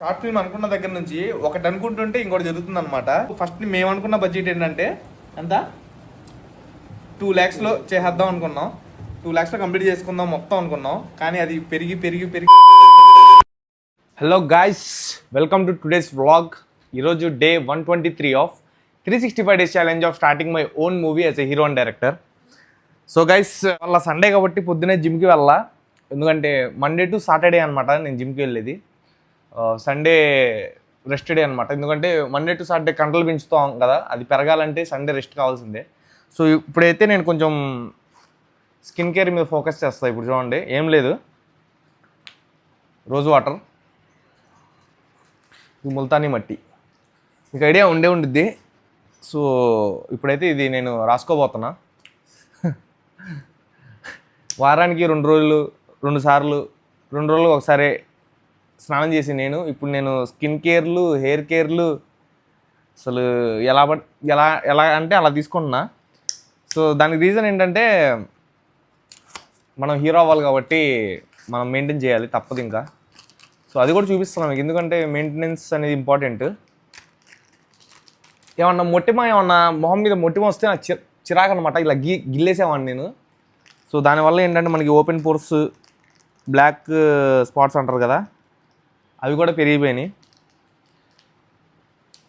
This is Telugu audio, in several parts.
షార్ట్ ఫిల్మ్ అనుకున్న దగ్గర నుంచి ఒకటి అనుకుంటుంటే ఇంకోటి జరుగుతుంది అనమాట. ఫస్ట్ మేము అనుకున్న బడ్జెట్ ఏంటంటే ఎంత 2 lakhsలో చేసేద్దాం అనుకున్నాం. 2 lakhsలో కంప్లీట్ చేసుకుందాం మొత్తం అనుకున్నాం. కానీ అది పెరిగి పెరిగి పెరిగి. Hello guys, welcome to today's vlog. ఈరోజు day 123 of 365 days challenge of starting my own movie as a hero and director. So guys, వాళ్ళ సండే కాబట్టి పొద్దునే జిమ్కి వెళ్ళా. ఎందుకంటే మండే టు సాటర్డే అనమాట నేను జిమ్కి వెళ్ళేది. సండే రెస్ట్ డే అనమాట. ఎందుకంటే మండే టు సాటర్డే కంట్రోల్ పెంచుతాం కదా, అది పెరగాలంటే సండే రెస్ట్ కావాల్సిందే. సో ఇప్పుడైతే నేను కొంచెం స్కిన్ కేర్ మీద ఫోకస్ చేస్తాను. ఇప్పుడు చూడండి, ఏం లేదు, రోజ్ వాటర్, ఇది ముల్తానీ మట్టి, మీకు ఐడియా ఉండిద్ది. సో ఇప్పుడైతే ఇది నేను రాసుకోబోతున్నా. వారానికి 2 సార్లు 2 రోజులు ఒకసారి స్నానం చేసి ఇప్పుడు నేను స్కిన్ కేర్లు, హెయిర్ కేర్లు అసలు ఎలా అంటే అలా తీసుకుంటున్నా. సో దానికి రీజన్ ఏంటంటే మనం హీరో అవ్వాలి కాబట్టి మనం మెయింటైన్ చేయాలి, తప్పదు ఇంకా. సో అది కూడా చూపిస్తున్నాం మీకు, ఎందుకంటే మెయింటెనెన్స్ అనేది ఇంపార్టెంట్. ఏమన్నా మొహం మీద మొట్టిమ వస్తే నాకు చిరాకు అనమాట, ఇలా గిల్లేసేవాడిని నేను. సో దానివల్ల ఏంటంటే మనకి ఓపెన్ పోర్స్, బ్లాక్ స్పాట్స్ అంటారు కదా, అవి కూడా పెరిగిపోయినాయి.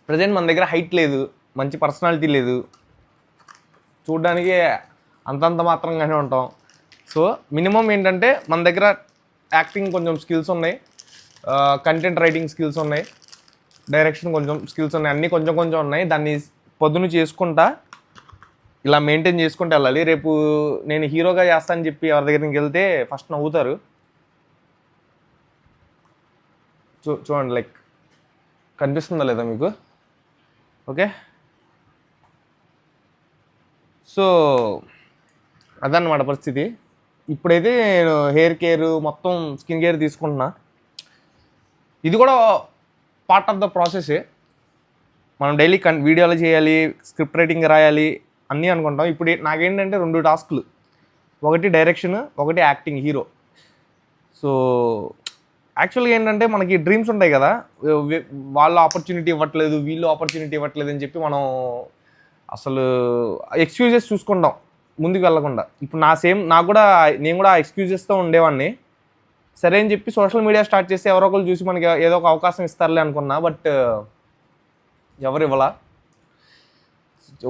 ప్రజెంట్ మన దగ్గర హైట్ లేదు, మంచి పర్సనాలిటీ లేదు, చూడ్డానికి అంతంత మాత్రంగానే ఉంటాం. సో మినిమం ఏంటంటే మన దగ్గర యాక్టింగ్ కొంచెం స్కిల్స్ ఉన్నాయి, కంటెంట్ రైటింగ్ స్కిల్స్ ఉన్నాయి, డైరెక్షన్ కొంచెం స్కిల్స్ ఉన్నాయి, అన్నీ కొంచెం కొంచెం ఉన్నాయి. దాన్ని పొద్దున చేసుకుంటా ఇలా మెయింటైన్ చేసుకుంటూ వెళ్ళాలి. రేపు నేను హీరోగా చేస్తానని చెప్పి ఎవరి దగ్గరికి వెళ్తే ఫస్ట్ నవ్వుతారు. చూడండి, లైక్ కనిపిస్తుందా లేదా మీకు? ఓకే, సో అదన్నమాట పరిస్థితి. ఇప్పుడైతే నేను హెయిర్ కేర్, మొత్తం స్కిన్ కేర్ తీసుకుంటున్నా. ఇది కూడా పార్ట్ ఆఫ్ ద ప్రాసెసే. మనం డైలీ వీడియోలు చేయాలి, స్క్రిప్ట్ రైటింగ్ రాయాలి, అన్నీ అనుకుంటాం. ఇప్పుడు నాకేంటంటే 2 టాస్క్లు, ఒకటి డైరెక్షన్, ఒకటి యాక్టింగ్, హీరో. సో యాక్చువల్గా ఏంటంటే మనకి డ్రీమ్స్ ఉంటాయి కదా, వాళ్ళు ఆపర్చునిటీ ఇవ్వట్లేదు, వీళ్ళు ఆపర్చునిటీ ఇవ్వట్లేదు అని చెప్పి మనం అసలు ఎక్స్క్యూజెస్ చూసుకుంటాం ముందుకు వెళ్ళకుండా. ఇప్పుడు నేను కూడా ఎక్స్క్యూజెస్తో ఉండేవాడిని. సరే అని చెప్పి సోషల్ మీడియా స్టార్ట్ చేస్తే ఎవరో ఒకరు చూసి మనకి ఏదో ఒక అవకాశం ఇస్తారులే అనుకున్నా. బట్ ఎవరు ఇవ్వాలా.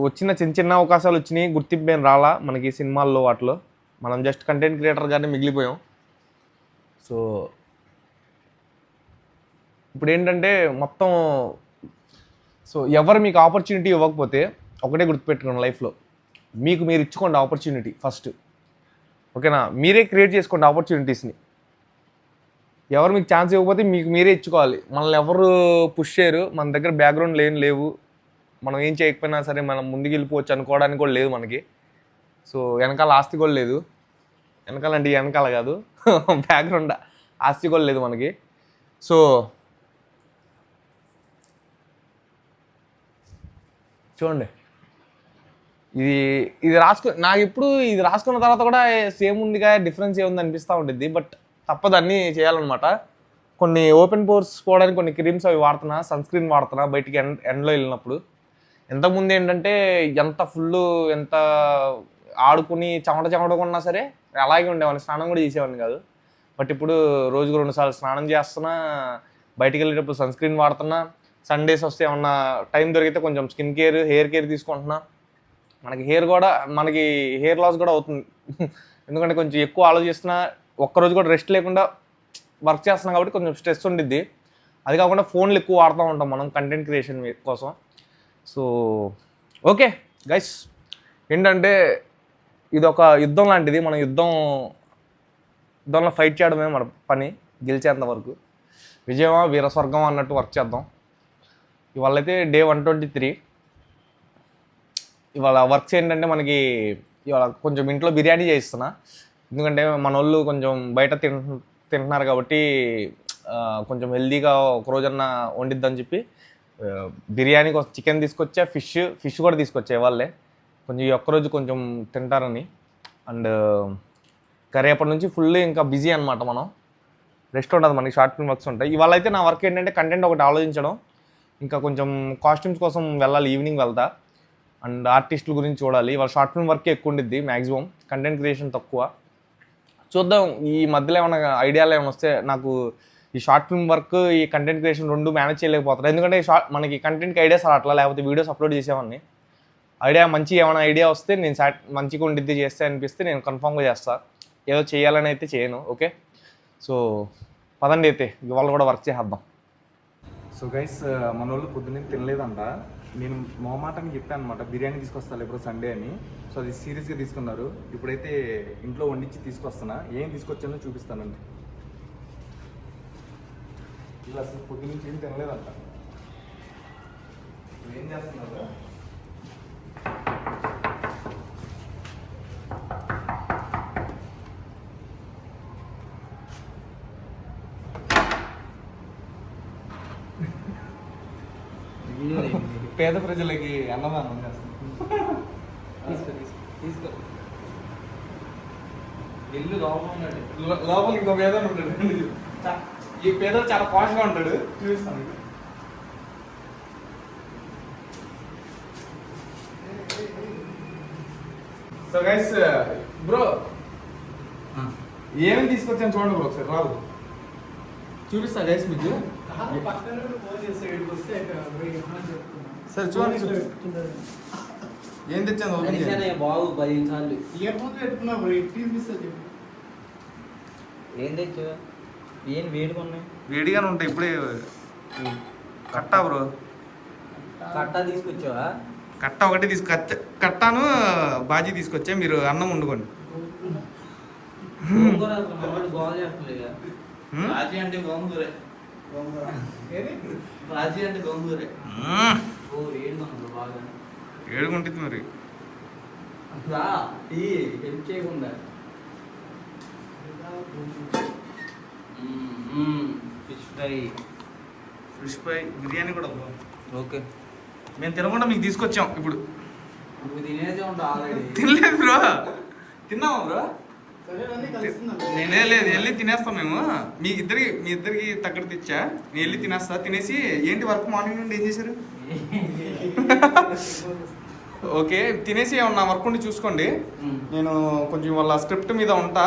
వచ్చిన చిన్న అవకాశాలు వచ్చినాయి, గుర్తింపు ఏం రాలా మనకి సినిమాల్లో, వాటిలో మనం జస్ట్ కంటెంట్ క్రియేటర్గానే మిగిలిపోయాం. సో ఇప్పుడు ఏంటంటే మొత్తం, సో ఎవరు మీకు ఆపర్చునిటీ ఇవ్వకపోతే ఒకటే గుర్తుపెట్టుకోండి, లైఫ్లో మీకు మీరు ఇచ్చుకోండి ఆపర్చునిటీ ఫస్ట్. ఓకేనా? మీరే క్రియేట్ చేసుకోండి ఆపర్చునిటీస్ని. ఎవరు మీకు ఛాన్స్ ఇవ్వకపోతే మీకు మీరే ఇచ్చుకోవాలి. మనల్ని ఎవరు పుష్ చేయరు, మన దగ్గర బ్యాక్గ్రౌండ్ లేవు, మనం ఏం చేయకపోయినా సరే మనం ముందుకు వెళ్ళిపోవచ్చు అనుకోవడానికి కూడా లేదు మనకి. సో వెనకాల ఆస్తి కూడా లేదు, వెనకాల కాదు బ్యాక్గ్రౌండ్ ఆస్తి కూడా లేదు మనకి. సో చూడండి, ఇది నాకు ఎప్పుడు ఇది రాసుకున్న తర్వాత కూడా సేమ్ ఉందిగా, డిఫరెన్స్ ఏముంది అనిపిస్తూ ఉంటుంది. బట్ తప్పదు, అన్నీ చేయాలన్నమాట. కొన్ని ఓపెన్ పోర్స్ పోవడానికి కొన్ని క్రీమ్స్ అవి వాడుతున్నా, సన్ స్క్రీన్ వాడుతున్నా బయటికి ఎండలో వెళ్ళినప్పుడు. ఇంతకుముందు ఏంటంటే ఎంత ఆడుకుని చెమటగా ఉన్నా సరే అలాగే ఉండేవాడిని, స్నానం కూడా చేసేవాడిని కాదు. బట్ ఇప్పుడు రోజుకు 2 సార్లు స్నానం చేస్తున్నా, బయటికి వెళ్ళేటప్పుడు సన్ స్క్రీన్ వాడుతున్నా, సండేస్ వస్తే ఏమన్నా టైం దొరికితే కొంచెం స్కిన్ కేర్, హెయిర్ కేర్ తీసుకుంటున్నా. మనకి హెయిర్ లాస్ కూడా అవుతుంది. ఎందుకంటే కొంచెం ఎక్కువ ఆలోచిస్తున్నా, ఒక్కరోజు కూడా రెస్ట్ లేకుండా వర్క్ చేస్తున్నాం కాబట్టి కొంచెం స్ట్రెస్ ఉండిద్ది. అది కాకుండా ఫోన్లు ఎక్కువ వాడుతూ ఉంటాం మనం కంటెంట్ క్రియేషన్ కోసం. సో ఓకే గైస్, ఏంటంటే ఇది ఒక యుద్ధం లాంటిది. మనం యుద్ధంలో ఫైట్ చేయడమే మన పని, గెలిచేంత వరకు. విజయమా వీరస్వర్గం అన్నట్టు వర్క్ చేద్దాం. ఇవాళ అయితే డే 123. ఇవాళ వర్క్స్ ఏంటంటే మనకి ఇవాళ కొంచెం ఇంట్లో బిర్యానీ చేయిస్తున్నా. ఎందుకంటే మన వాళ్ళు కొంచెం బయట తింటున్నారు కాబట్టి కొంచెం హెల్దీగా ఒక రోజన్నా వండిద్దని చెప్పి బిర్యానీ కోసం చికెన్ తీసుకొచ్చా, ఫిష్ కూడా తీసుకొచ్చా వాళ్ళే. కొంచెం ఈ ఒక్కరోజు కొంచెం తింటారని. అండ్ రేపటి నుంచి ఫుల్ ఇంకా బిజీ అనమాట మనం. రెస్ట్ ఉండదు, మనకి షార్ట్ ఫిల్మ్ వర్క్స్ ఉంటాయి. ఇవాళ అయితే నా వర్క్ ఏంటంటే కంటెంట్ ఒకటి ఆలోచించడం, ఇంకా కొంచెం కాస్ట్యూమ్స్ కోసం వెళ్ళాలి, ఈవినింగ్ వెళ్తా, అండ్ ఆర్టిస్టుల గురించి చూడాలి. ఇవాళ షార్ట్ ఫిల్మ్ వర్క్ ఎక్కువ ఉండిద్ది, మ్యాక్సిమం కంటెంట్ క్రియేషన్ తక్కువ. చూద్దాం ఈ మధ్యలో ఏమైనా ఐడియాలు ఏమైనా వస్తే. నాకు ఈ షార్ట్ ఫిల్మ్ వర్క్, ఈ కంటెంట్ క్రియేషన్ రెండు మేనేజ్ చేయలేకపోతారు, ఎందుకంటే మనకి కంటెంట్కి ఐడియాస్ అట్లా, లేకపోతే వీడియోస్ అప్లోడ్ చేసేవాడిని. మంచి ఏమైనా ఐడియా వస్తే నేను మంచిగా ఉండిద్ది చేస్తే అనిపిస్తే నేను కన్ఫామ్గా చేస్తాను. ఏదో చేయాలని అయితే చేయను. ఓకే, సో పదండి అయితే ఇవాళ కూడా వర్క్ చేసేద్దాం. సో గైస్, మన వాళ్ళు పొద్దున్నే తినలేదంట. నేను మొహమాటని చెప్పాను అనమాట, బిర్యానీ తీసుకొస్తాను ఇప్పుడు సండే అని. సో అది సీరియస్గా తీసుకున్నారు. ఇప్పుడైతే ఇంట్లో వండించి తీసుకొస్తున్నా. ఏం తీసుకొచ్చానో చూపిస్తానండి. ఇలా అసలు పొద్దున్న నుంచి ఏం తినలేదంట. ఏం చేస్తున్నారు? పేద ప్రజలకి అన్నదానం చేస్తాం. తీసుకో ఇల్లు లోపల ఇంకో పేదలు ఉంటాడు. ఈ పేదలు చాలా పాష్గా ఉంటాడు, చూపిస్తాను. సో గైస్, బ్రో ఏమేమి తీసుకొచ్చాను చూడండి బ్రో, ఒకసారి రాదు చూపిస్తా గైస్ మీకు. సరే చూడండి ఏం తెచ్చాను బాగు 15 సార్లు ఏం తెచ్చు, ఏం వేడిగా ఉన్నాయి. వేడిగానే ఉంటాయి. ఇప్పుడే కట్టా బ్రో, కట్టా తీసుకొచ్చావా? కట్ట ఒకటి కట్టాను బాజీ తీసుకొచ్చా. మీరు అన్నం వండుకోండి. రాజీ అంటే గోంగూరే, రాజీ అంటే గోంగూరే. ఓ ఏడుగుంది బాగా, ఏడుగుంటుంది మరి. హెల్ప్ చేయకుండా ఫిష్ ఫ్రై బిర్యానీ కూడా ఓకే. మేము తినకుండా మీకు తీసుకొచ్చాం. ఇప్పుడు నువ్వు తినేదే ఉంటావు ఆల్రెడీ. తినలేదు బ్రో, తిన్నావా బ్రో? నేనే లేదు, వెళ్ళి తినేస్తాం మేము. మీ ఇద్దరికి తగ్గట్టు తెచ్చా, నేను వెళ్ళి తినేస్తా. తినేసి ఏంటి వర్క్ మార్నింగ్ నుండి ఏం చేశారు? ఓకే, తినేసి ఏమన్నా వర్క్ ఉండి చూసుకోండి. నేను కొంచెం వాళ్ళ స్క్రిప్ట్ మీద ఉంటా,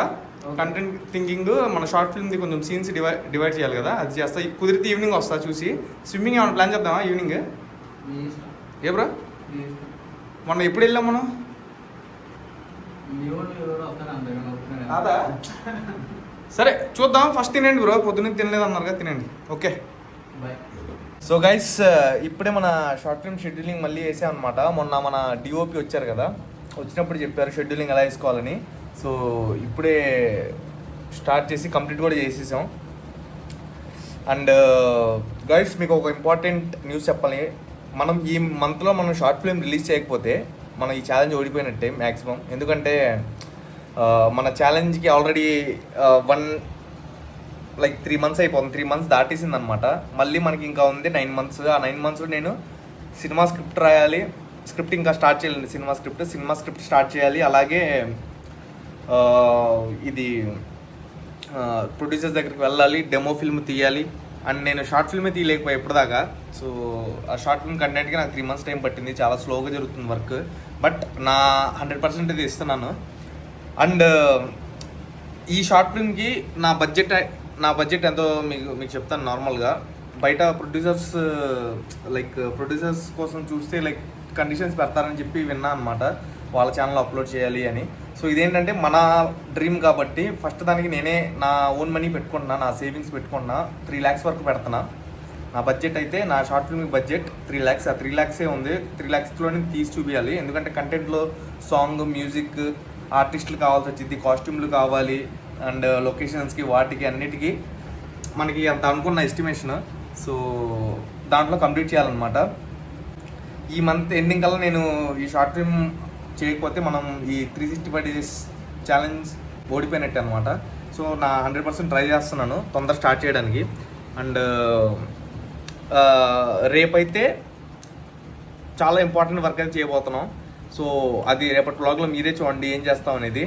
కంటెంట్ థింకింగ్, మన షార్ట్ ఫిల్మ్ది కొంచెం సీన్స్ డివైడ్ చేయాలి కదా, అది చేస్తా. కుదిరితే ఈవినింగ్ వస్తా చూసి. స్విమ్మింగ్ ఏమైనా ప్లాన్ చేద్దామా ఈవినింగ్? ఏ బ్రో, మొన్న ఎప్పుడు వెళ్ళాం మనం? అదా సరే చూద్దాం. ఫస్ట్ తినండి బ్రో, పొద్దున్న తినలేదు అన్నారు కదా, తినండి. ఓకే సో గైస్, ఇప్పుడే మన షార్ట్ ఫిల్మ్ షెడ్యూలింగ్ మళ్ళీ వేసామన్నమాట. మొన్న మన డిఓపి వచ్చారు కదా, వచ్చినప్పుడు చెప్పారు షెడ్యూలింగ్ ఎలా వేసుకోవాలని. సో ఇప్పుడే స్టార్ట్ చేసి కంప్లీట్ కూడా చేసేసాం. అండ్ గైస్, మీకు ఒక ఇంపార్టెంట్ న్యూస్ చెప్పాలి. మనం ఈ మంత్లో మనం షార్ట్ ఫిల్మ్ రిలీజ్ చేయకపోతే మనం ఈ ఛాలెంజ్ ఓడిపోయినట్టే మ్యాక్సిమం. ఎందుకంటే మన ఛాలెంజ్కి ఆల్రెడీ 3 months అయిపోతుంది, 3 months దాటేసింది అనమాట. మళ్ళీ మనకి ఇంకా ఉంది 9 months. ఆ 9 months నేను సినిమా స్క్రిప్ట్ రాయాలి, స్క్రిప్ట్ ఇంకా స్టార్ట్ చేయాలి, సినిమా స్క్రిప్ట్ స్టార్ట్ చేయాలి. అలాగే ఇది ప్రొడ్యూసర్స్ దగ్గరికి వెళ్ళాలి, డెమో ఫిల్మ్ తీయాలి. అండ్ నేను షార్ట్ ఫిల్మే తీయలేకపోయా ఇప్పటిదాకా. సో ఆ షార్ట్ ఫిల్మ్ కంటెంట్కి నాకు 3 months టైం పట్టింది. చాలా స్లోగా జరుగుతుంది వర్క్, బట్ నా 100% ఇది ఇస్తున్నాను. అండ్ ఈ షార్ట్ ఫిల్మ్కి నా బడ్జెట్ ఎంతో మీకు చెప్తాను. నార్మల్గా బయట ప్రొడ్యూసర్స్ కోసం చూస్తే కండిషన్స్ పెడతారని చెప్పి విన్నా అనమాట, వాళ్ళ ఛానల్ అప్లోడ్ చేయాలి అని. సో ఇదేంటంటే మన డ్రీమ్ కాబట్టి ఫస్ట్ దానికి నేనే నా ఓన్ మనీ పెట్టుకుంటున్నా, నా సేవింగ్స్ పెట్టుకున్నా. 3 lakhs వరకు పెడుతున్నా. నా బడ్జెట్ అయితే, నా షార్ట్ ఫిల్మ్ బడ్జెట్ 3 lakhs. ఆ 3 lakhs ఉంది. 3 lakhsలోనే తీసి చూపించాలి. ఎందుకంటే కంటెంట్లో సాంగ్, మ్యూజిక్, ఆర్టిస్టులు కావాల్సి వచ్చింది, కాస్ట్యూమ్లు కావాలి, అండ్ లొకేషన్స్కి, వాటికి అన్నిటికీ మనకి అంత అనుకున్న ఎస్టిమేషన్. సో దాంట్లో కంప్లీట్ చేయాలన్నమాట. ఈ మంత్ ఎండింగ్ కల్లా నేను ఈ షార్ట్ ఫిల్మ్ చేయకపోతే మనం ఈ 365 days ఛాలెంజ్ ఓడిపోయినట్టు అనమాట. సో నా 100% ట్రై చేస్తున్నాను తొందర స్టార్ట్ చేయడానికి. అండ్ రేపైతే చాలా ఇంపార్టెంట్ వర్క్ అయితే చేయబోతున్నాం. సో అది రేపటి వ్లాగ్లో మీరే చూడండి ఏం చేస్తాం అనేది.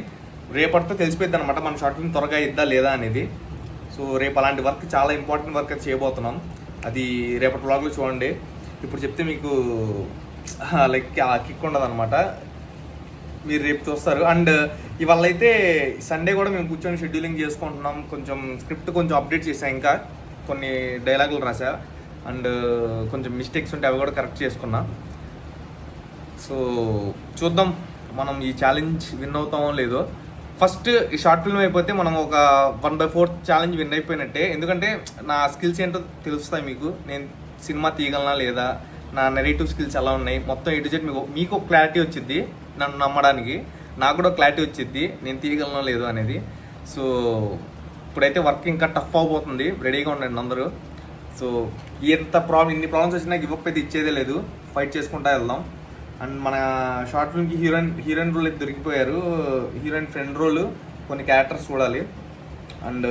రేపటితో తెలిసిపోద్ది అనమాట మన షార్ట్ ఫిల్మ్ త్వరగా ఇద్దా లేదా అనేది. సో రేపు అలాంటి వర్క్ చాలా ఇంపార్టెంట్ వర్క్ అది చేయబోతున్నాం. అది రేపటి వ్లాగ్లో చూడండి. ఇప్పుడు చెప్తే మీకు లైక్ కిక్ ఉండదు అనమాట, మీరు రేపు చూస్తారు. అండ్ ఇవాళ అయితే సండే కూడా మేము కూర్చొని షెడ్యూలింగ్ చేసుకుంటున్నాం. కొంచెం స్క్రిప్ట్ కొంచెం అప్డేట్ చేసాం, ఇంకా కొన్ని డైలాగులు రాసా, అండ్ కొంచెం మిస్టేక్స్ ఉంటే అవి కూడా కరెక్ట్ చేసుకున్నా. సో చూద్దాం మనం ఈ ఛాలెంజ్ విన్ అవుతామో లేదో. ఫస్ట్ ఈ షార్ట్ ఫిల్మ్ అయిపోతే మనం ఒక 1/4 ఛాలెంజ్ విన్ అయిపోయినట్టే. ఎందుకంటే నా స్కిల్స్ ఏంటో తెలుస్తాయి మీకు, నేను సినిమా తీయగలనా లేదా, నా నెరేటివ్ స్కిల్స్ ఎలా ఉన్నాయి, మొత్తం A to Z మీకు క్లారిటీ వచ్చింది. నన్ను నమ్మడానికి నాకు కూడా క్లారిటీ వచ్చింది నేను తీయగలనో లేదో అనేది. సో ఇప్పుడైతే వర్క్ ఇంకా టఫ్ అవబోతుంది, రెడీగా ఉండండి అందరూ. సో ఇన్ని ప్రాబ్లమ్స్ వచ్చినా గివ్ అప్ అయితే ఇచ్చేదే లేదు, ఫైట్ చేసుకుంటా వెళ్దాం. అండ్ మన షార్ట్ ఫిల్మ్కి హీరోయిన్ రోల్ అయితే దొరికిపోయారు, హీరోయిన్ ఫ్రెండ్ రోల్, కొన్ని క్యారెక్టర్స్ చూడాలి. అండ్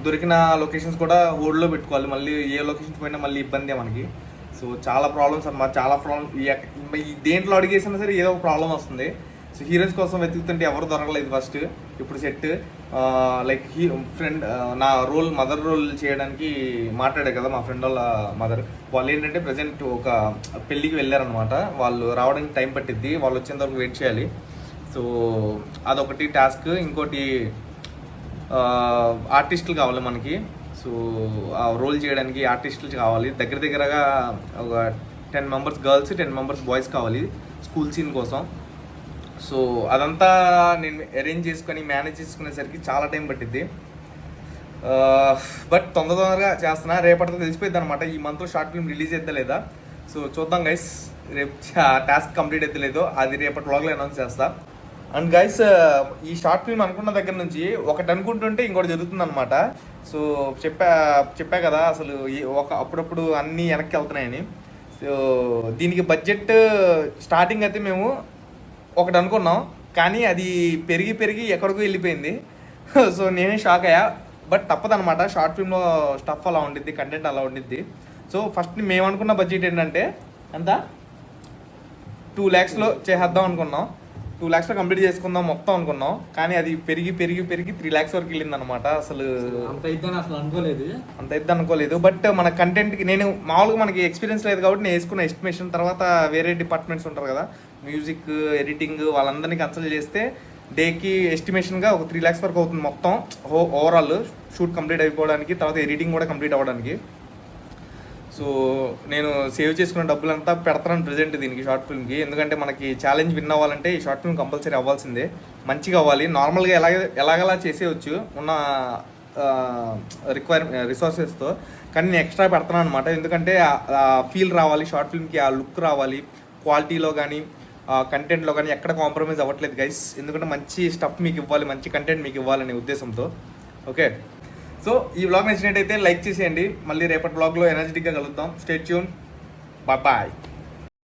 దొరికిన లొకేషన్స్ కూడా హోల్డ్లో పెట్టుకోవాలి, మళ్ళీ ఏ లొకేషన్స్ పోయినా మళ్ళీ ఇబ్బందే మనకి. సో చాలా ప్రాబ్లమ్స్ అన్నమాట, చాలా ప్రాబ్లమ్. దేంట్లో అడిగేసినా సరే ఏదో ఒక ప్రాబ్లం వస్తుంది. సో హీరోయిన్స్ కోసం వెతుకుతుంటే ఎవరు దొరకలేదు ఫస్ట్. ఇప్పుడు సెట్ లైక్ ఫ్రెండ్ నా రోల్ మదర్ రోల్ చేయడానికి మాట్లాడే కదా మా ఫ్రెండ్ వాళ్ళ మదర్, వాళ్ళు ఏంటంటే ప్రజెంట్ ఒక పెళ్ళికి వెళ్ళారనమాట. వాళ్ళు రావడానికి టైం పట్టిద్ది, వాళ్ళు వచ్చేంత వరకు వెయిట్ చేయాలి. సో అదొకటి టాస్క్. ఇంకోటి ఆర్టిస్టులు కావాలి మనకి. సో ఆ రోల్ చేయడానికి ఆర్టిస్టులు కావాలి, దగ్గరగా ఒక 10 మెంబర్స్ గర్ల్స్ 10 మెంబర్స్ బాయ్స్ కావాలి స్కూల్ సీన్ కోసం. సో అదంతా నేను అరేంజ్ చేసుకొని మేనేజ్ చేసుకునేసరికి చాలా టైం పట్టిద్ది. బట్ తొందరగా చేస్తున్నా, రేపటితో తెలిసిపోయింది అనమాట ఈ మంత్లో షార్ట్ ఫిల్మ్ రిలీజ్ అయితే లేదా. సో చూద్దాం గైస్, రేపు టాస్క్ కంప్లీట్ అయితే లేదో అది రేపటి వ్లాగ్లో అనౌన్స్ చేస్తా. అండ్ గైస్ ఈ షార్ట్ ఫిల్మ్ అనుకున్న దగ్గర నుంచి ఒకటి అనుకుంటుంటే ఇంకోటి జరుగుతుంది అనమాట. సో చెప్పా కదా అసలు అప్పుడప్పుడు అన్నీ వెనక్కి వెళ్తున్నాయని. సో దీనికి బడ్జెట్ స్టార్టింగ్ అయితే మేము ఒకటి అనుకున్నాం, కానీ అది పెరిగి ఎక్కడికో వెళ్ళిపోయింది. సో నేనే షాక్ అయ్యా. బట్ తప్పదనమాట, షార్ట్ ఫిల్మ్లో స్టఫ్ అలా ఉండిద్ది, కంటెంట్ అలా ఉండిద్ది. సో ఫస్ట్ మేము అనుకున్న బడ్జెట్ ఏంటంటే ఎంత 2 lakhsలో చేసేద్దాం అనుకున్నాం, 2 lakhsలో కంప్లీట్ చేసుకుందాం మొత్తం అనుకున్నాం. కానీ అది పెరిగి 3 lakhs వరకు వెళ్ళింది అనమాట. అసలు అంత ఇద్దని అనుకోలేదు. బట్ మన కంటెంట్కి నేను మామూలుగా మనకి ఎక్స్పీరియన్స్ లేదు కాబట్టి నేను వేసుకున్న ఎస్టిమేషన్ తర్వాత వేరే డిపార్ట్మెంట్స్ ఉంటారు కదా, మ్యూజిక్ ఎడిటింగ్, వాళ్ళందరినీ కన్సల్ట్ చేస్తే డేకి ఎస్టిమేషన్గా ఒక 3 lakhs వరకు అవుతుంది మొత్తం ఓవరాల్ షూట్ కంప్లీట్ అయిపోవడానికి, తర్వాత ఎడిటింగ్ కూడా కంప్లీట్ అవ్వడానికి. సో నేను సేవ్ చేసుకున్న డబ్బులంతా పెడతాను ప్రజెంట్ దీనికి షార్ట్ ఫిల్మ్కి. ఎందుకంటే మనకి ఛాలెంజ్ విన్ అవ్వాలంటే ఈ షార్ట్ ఫిల్మ్ కంపల్సరీ అవ్వాల్సిందే, మంచిగా అవ్వాలి. నార్మల్గా ఎలాగలా చేసేయచ్చు ఉన్న రిసోర్సెస్తో, కానీ నేను ఎక్స్ట్రా పెడతాను అనమాట. ఎందుకంటే ఆ ఫీల్ రావాలి షార్ట్ ఫిల్మ్కి, ఆ లుక్ రావాలి, క్వాలిటీలో కానీ కంటెంట్లో కానీ ఎక్కడ కాంప్రమైజ్ అవ్వట్లేదు గైస్. ఎందుకంటే మంచి స్టఫ్ మీకు ఇవ్వాలి, మంచి కంటెంట్ మీకు ఇవ్వాలనే ఉద్దేశంతో. ఓకే, సో ఈ వ్లాగ్ నచ్చినట్టయితే లైక్ చేసేయండి. మళ్ళీ రేపటి వ్లాగ్లో ఎనర్జెటిక్గా కలుద్దాం. Stay tune, bye.